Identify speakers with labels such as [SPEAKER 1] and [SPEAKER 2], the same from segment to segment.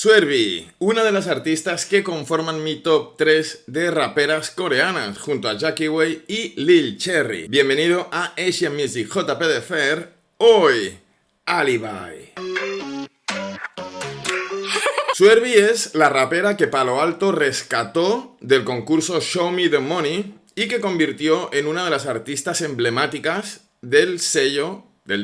[SPEAKER 1] Suervi, una de las artistas que conforman mi top 3 de raperas coreanas, junto a Jackie Wei y Lil Cherry. Bienvenido a Asian Music JP de Fer, hoy, Alibi. Suervi es la rapera que Palo Alto rescató del concurso Show Me The Money y que convirtió en una de las artistas emblemáticas del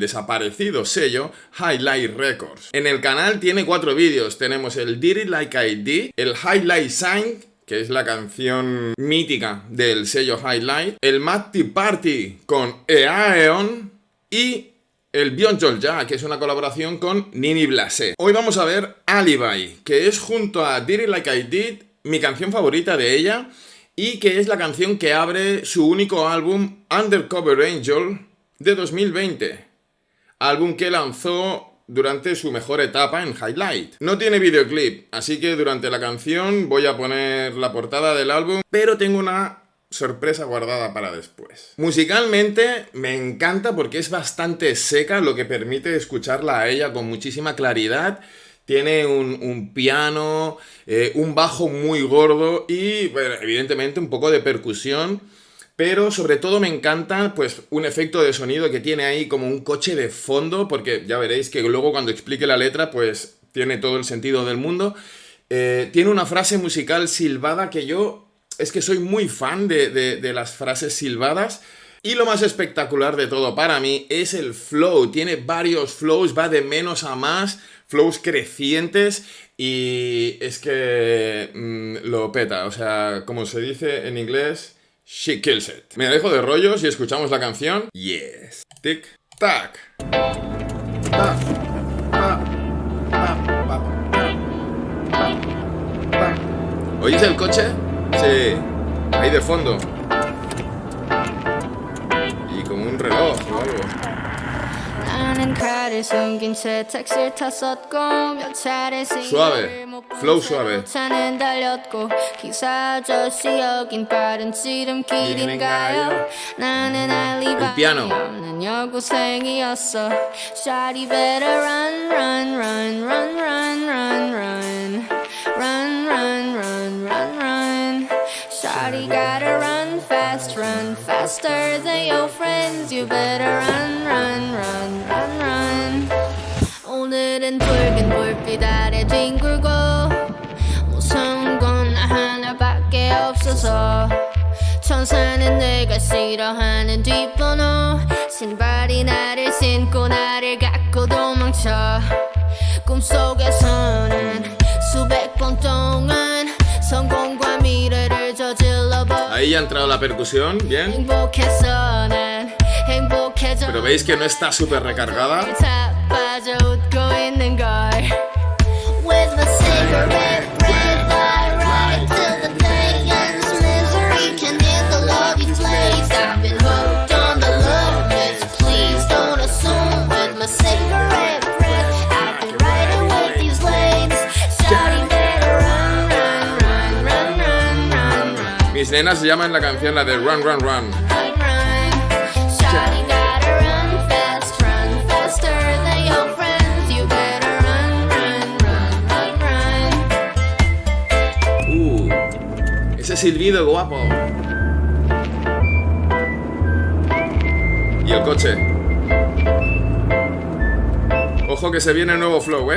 [SPEAKER 1] desaparecido sello Highlight Records. En el canal tiene 4 vídeos. Tenemos el Did It Like I Did, el Highlight Sign, que es la canción mítica del sello Highlight, el Mad Tea Party con Eaeon y el Byung-Jol Ja, que es una colaboración con Nini Blasé. Hoy vamos a ver Alibi, que es junto a Did It Like I Did mi canción favorita de ella y que es la canción que abre su único álbum Undercover Angel de 2020. Álbum que lanzó durante su mejor etapa en Highlight. No tiene videoclip, así que durante la canción voy a poner la portada del álbum, pero tengo una sorpresa guardada para después. Musicalmente me encanta porque es bastante seca, lo que permite escucharla a ella con muchísima claridad. Tiene un piano, un bajo muy gordo y, bueno, evidentemente un poco de percusión. Pero sobre todo me encanta pues un efecto de sonido que tiene ahí como un coche de fondo, porque ya veréis que luego cuando explique la letra pues tiene todo el sentido del mundo. Tiene una frase musical silbada que yo es que soy muy fan de las frases silbadas. Y lo más espectacular de todo para mí es el flow. Tiene varios flows, va de menos a más, flows crecientes y es que lo peta. O sea, como se dice en inglés, she kills it. Me dejo de rollos y escuchamos la canción. Yes. Tic, tac. ¿Oís el coche? Sí. Ahí de fondo. Y como un reloj o algo. Suave, flow suave. El piano.
[SPEAKER 2] Shawty gotta run fast, run faster than your friends. You better run, run, run, run, run. 오늘은 붉은 불빛 아래 뒹굴고 무서운 건 나 하나밖에 없어서 천사는 내가 싫어하는 뒷번호 신발이 나를 신고 나를 갖고 도망쳐 꿈속에서는 수백 번 동안 성공과 미래를 저질러버.
[SPEAKER 1] Ahí ha entrado la percusión, bien. Pero veis que no está súper recargada. Mis nenas se llaman la canción la de Run, Run, Run. Ese silbido guapo. Y el coche. Ojo que se viene el nuevo flow,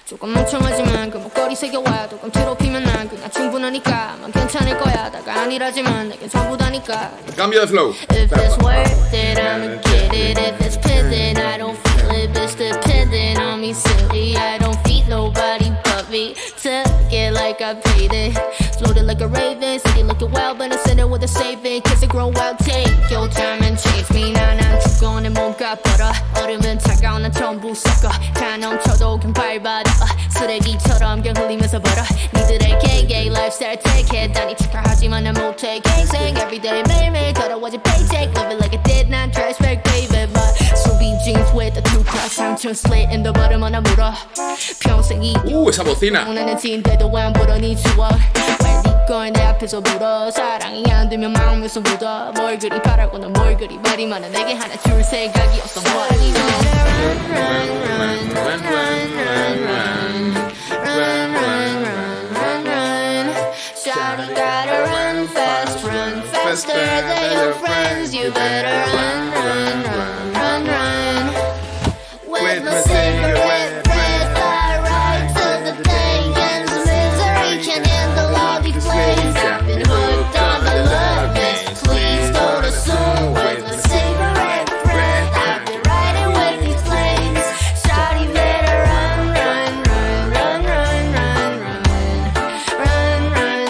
[SPEAKER 2] 조금 멍청하지만 그 목걸이 새겨와 조금 트로피면 난 그냥 충분하니까 만 괜찮을 거야 다가 아니라지만 내겐 전부다니까.
[SPEAKER 1] Cambio de flow.
[SPEAKER 2] If it's worth it I'ma get it. If it's pending I don't feel it. It's dependent on me silly. I don't feed nobody but me. Took it like I paid it. Floated like a raven. City looking wild but I send it with a saving. Kiss it grow wild. Take your time and chase me. 난 죽어 내 몸과 벌어. 얼음은 차가운 난 전부 섞어. 다 넘쳐도 그냥 밟아다. 쓰레기처럼 그냥 흘리면서 벌어. 니들의 gay lifestyle take it. 단이 착각하지만 난 못해. 갱생 everyday 매일매일 더러워진 paycheck. Live it like it did not trash back baby. But 수비 jeans with a two cross. 상처 slit in the bottom 하나 물어. 평생이
[SPEAKER 1] esa bocina.
[SPEAKER 2] 원하는 진대도 안 불어 네 추억. 거에 내 앞에서 불어 사랑이 안 되면 마음에서 묻어 뭘 그리 바라고 넌 뭘 그리 말이 많아 내게 하나 줄 생각이 없어 What you Shawty gotta run fast, run faster than your friends. You better run, run, run, run, run. With my cigarette breath, I ride till the day ends. Misery can't handle all these flames. I've been hooked on the love mist. Please don't assume. With my cigarette breath, I've been riding with these flames. Shawty better run, run, run, run, run, run, run, run, run,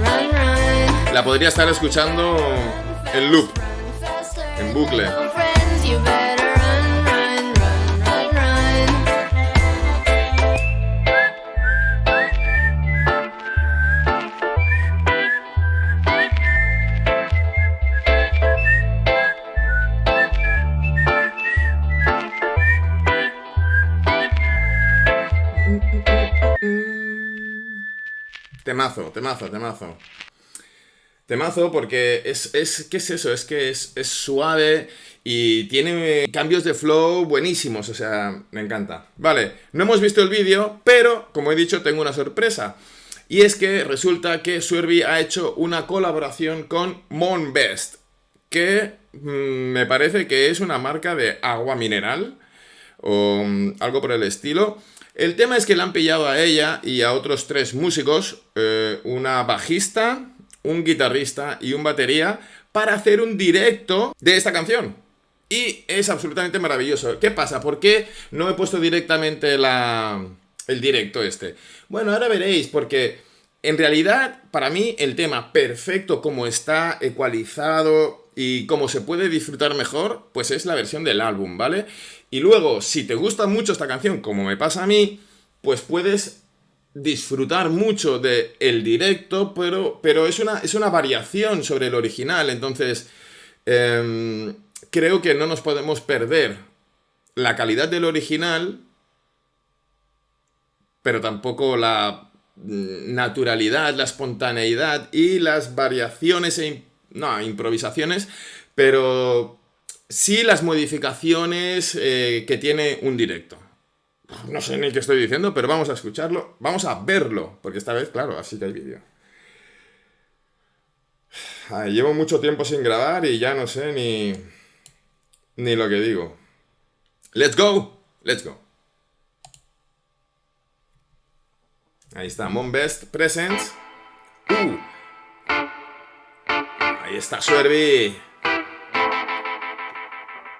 [SPEAKER 2] run, run.
[SPEAKER 1] La podría estar escuchando en loop, en bucle.
[SPEAKER 2] You better run, run, run, run, run.
[SPEAKER 1] Temazo, temazo, temazo. Temazo porque ¿qué es eso? Es que es suave y tiene cambios de flow buenísimos, o sea, me encanta. Vale, no hemos visto el vídeo, pero, como he dicho, tengo una sorpresa. Y es que resulta que Suervi ha hecho una colaboración con Monbest, que me parece que es una marca de agua mineral o algo por el estilo. El tema es que le han pillado a ella y a otros 3 músicos, una bajista, un guitarrista y un batería, para hacer un directo de esta canción. Y es absolutamente maravilloso. ¿Qué pasa? ¿Por qué no he puesto directamente el directo este? Bueno, ahora veréis, porque en realidad, para mí, el tema perfecto, como está ecualizado y como se puede disfrutar mejor, pues es la versión del álbum, ¿vale? Y luego, si te gusta mucho esta canción, como me pasa a mí, pues puedes disfrutar mucho del directo, pero es una variación sobre el original. Entonces, creo que no nos podemos perder la calidad del original, pero tampoco la naturalidad, la espontaneidad y las variaciones improvisaciones, pero sí las modificaciones que tiene un directo. No sé ni qué estoy diciendo, pero vamos a escucharlo, vamos a verlo, porque esta vez, claro, así que hay vídeo. Llevo mucho tiempo sin grabar y ya no sé ni lo que digo. Let's go, let's go. Ahí está, Monbest Presents. Ahí está Suervi.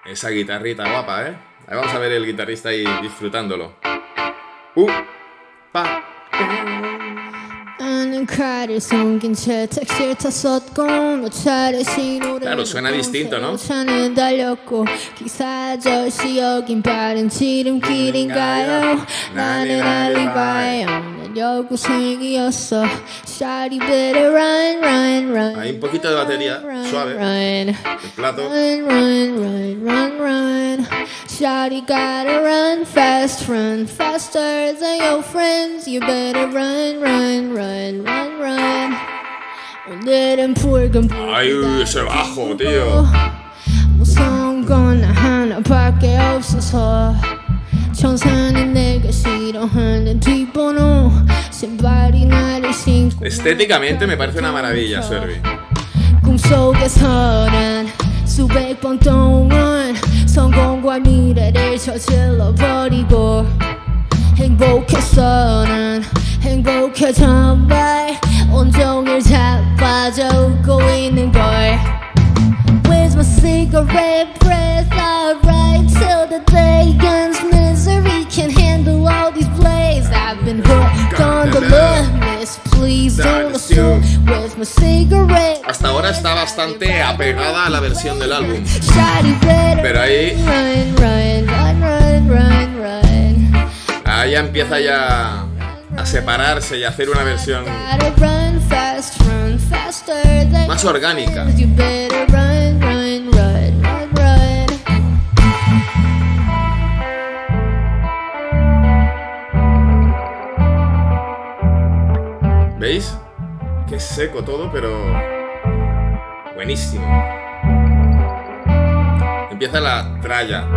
[SPEAKER 1] Esa guitarrita guapa, ¿eh? Ahí vamos a ver el guitarrista ahí disfrutándolo. Claro, suena distinto, ¿no? Hay un poquito de batería suave. El plato.
[SPEAKER 2] Shawty gotta run fast, run faster than your friends. You better run, run, run, run, run.
[SPEAKER 1] Ay, ese bajo, tío.
[SPEAKER 2] 하나밖에 없어서 청산은 내가 싫어하는 뒷번호 신발이 나를 신고
[SPEAKER 1] Estéticamente me parece una maravilla, Suervi.
[SPEAKER 2] 꿈속에서는 수백 번 동안 성공과 미래를 저질러버리고 행복해서는 행복해져봐 온종일 자빠져오고 있는 걸 With my cigarette breath I ride till the day ends Misery can't handle all these plays I've been hooked on the love list Please don't assume with my cigarette
[SPEAKER 1] Hasta ahora está bastante apegada a la versión del álbum. Pero ahí ahí ya empieza ya a separarse y a hacer una versión más orgánica. ¿Veis? Es seco todo, pero buenísimo. Empieza la tralla.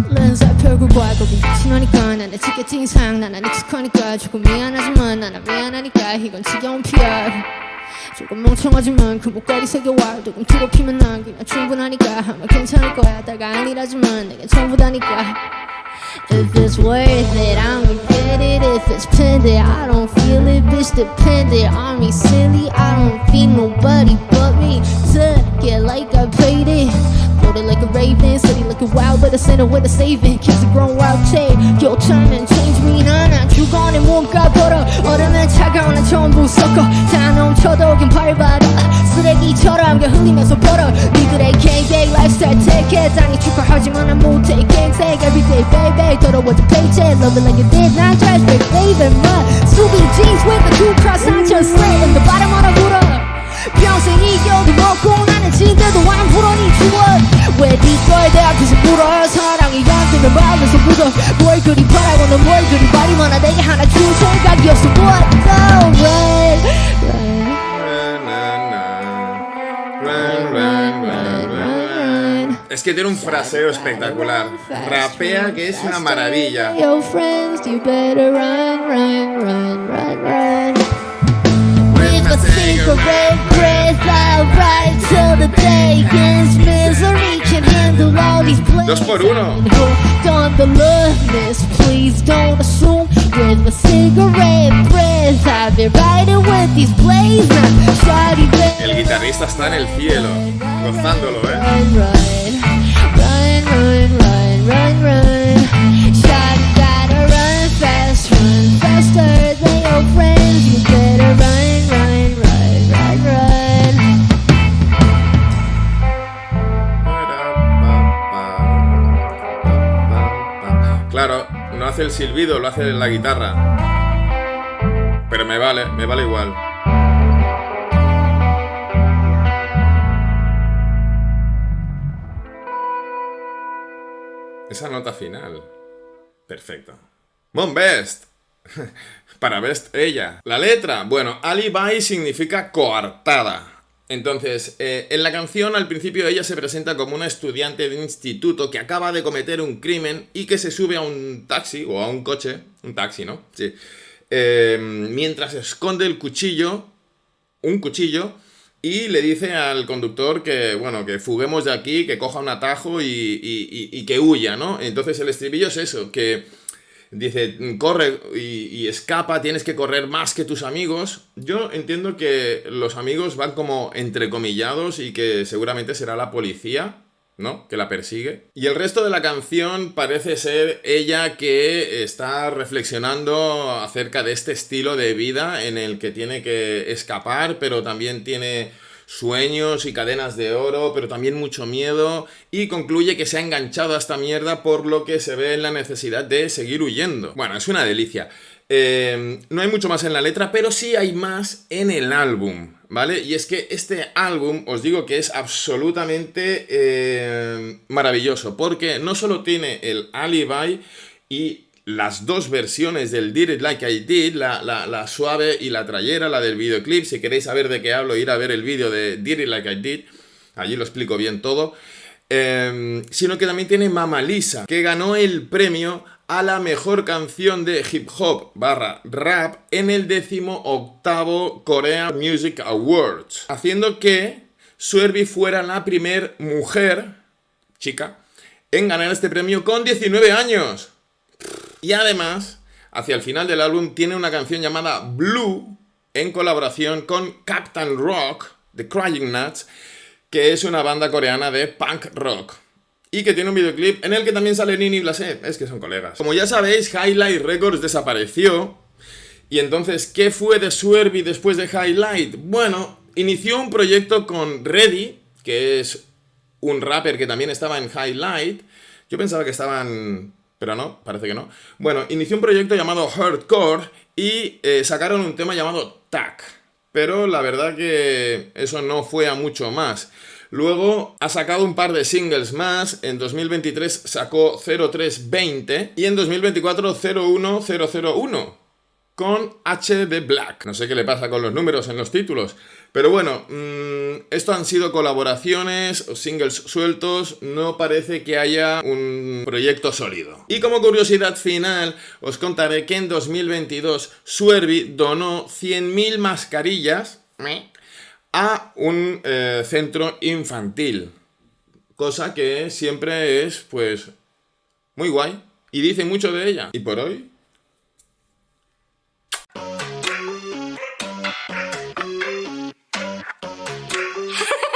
[SPEAKER 2] 렌즈에 펴고 과거비 지나니까 난 내 티켓팅상 난 익숙하니까 조금 미안하지만 난 미안하니까 이건 지겨운 PR 조금 멍청하지만 그 목걸이 새겨와 조금 더럽히면 난 그냥 충분하니까 아마 괜찮을 거야 다가 아니라지만 내겐 전부다니까 If it's worth it, I'ma get it. If it's pending, I don't feel it. Bitch dependent on me, silly. I don't feel nobody but me. To get like I paid it. Floated like a raven, steady like a wild, but a sinner with a saving. Kids are grown wild chain. Your turn and change me. 나나 죽어내 뭔가 벌어. 얼음은 차가운 난 전부 섞어. 다 넘쳐도 긴 발바닥. 쓰레기처럼 흘리면서 벌어. 니들의 gang lifestyle take it. 당이 축하하지만 난 못해. gangstay everyday baby. 더러워져 paycheck. Love it like it did. 난 trash big flavor. mud. Scooby jeans with the two cross 상처 slit in the bottom of the 불어. 평생 이겨도 먹고 나는 진대도 안 풀어 니 추억 왜 뒷걸 내 앞에서 불어 사랑이 안 마음에서 묻어 뭘 그리 바라고 넌 뭘 그리 말이 많아 내게 하나 줄 생각이 없어 What the run
[SPEAKER 1] Es que tiene un fraseo espectacular. Rapea que es una maravilla.
[SPEAKER 2] Your friends, you better run. With a cigarette breath, I'll ride till the day ends. Misery can handle all these plays.
[SPEAKER 1] 2 por 1.
[SPEAKER 2] Hooked on the loveness, please don't assume. With a cigarette breath, I've been riding with these blades.
[SPEAKER 1] El guitarrista está en el cielo, gozándolo,
[SPEAKER 2] Run. Shawty gotta run fast, run faster than your friends. You better run.
[SPEAKER 1] Claro, no hace el silbido, lo hace la guitarra. Pero me vale igual. Esa nota final. Perfecto. Mon Best. Para Best ella. La letra. Bueno, alibi significa coartada. Entonces, en la canción al principio ella se presenta como una estudiante de instituto que acaba de cometer un crimen y que se sube a un taxi o a un coche. Un taxi, ¿no? Sí. Mientras esconde un cuchillo y le dice al conductor que, bueno, que fuguemos de aquí, que coja un atajo y que huya, ¿no? Entonces el estribillo es eso, que dice, corre y escapa, tienes que correr más que tus amigos. Yo entiendo que los amigos van como entrecomillados y que seguramente será la policía, ¿no? Que la persigue. Y el resto de la canción parece ser ella que está reflexionando acerca de este estilo de vida en el que tiene que escapar, pero también tiene sueños y cadenas de oro, pero también mucho miedo, y concluye que se ha enganchado a esta mierda por lo que se ve en la necesidad de seguir huyendo. Bueno, es una delicia. No hay mucho más en la letra, pero sí hay más en el álbum, ¿vale? Y es que este álbum, os digo que es absolutamente maravilloso, porque no solo tiene el Alibi y las dos versiones del Did It Like I Did, la suave y la trayera, la del videoclip. Si queréis saber de qué hablo, ir a ver el vídeo de Did It Like I Did, allí lo explico bien todo. Sino que también tiene Mama Lisa, que ganó el premio a la mejor canción de hip hop / rap en el 18º Korea Music Awards, haciendo que Suervi fuera la primer mujer, chica, en ganar este premio con 19 años. Y además, hacia el final del álbum tiene una canción llamada Blue en colaboración con Captain Rock de Crying Nuts, que es una banda coreana de punk rock. Y que tiene un videoclip en el que también sale Nini Blasé. Es que son colegas. Como ya sabéis, Highlight Records desapareció. Y entonces, ¿qué fue de Suervi después de Highlight? Bueno, inició un proyecto con Reddy, que es un rapper que también estaba en Highlight. Yo pensaba que estaban... pero no, parece que no. Bueno, inició un proyecto llamado Hardcore y sacaron un tema llamado Tac. Pero la verdad que eso no fue a mucho más. Luego ha sacado un par de singles más. En 2023 sacó 0320 y en 2024 01001. con HD Black. No sé qué le pasa con los números en los títulos, pero bueno, esto han sido colaboraciones o singles sueltos, no parece que haya un proyecto sólido. Y como curiosidad final, os contaré que en 2022 Suervi donó 100.000 mascarillas a un centro infantil, cosa que siempre es, pues, muy guay y dice mucho de ella. Y por hoy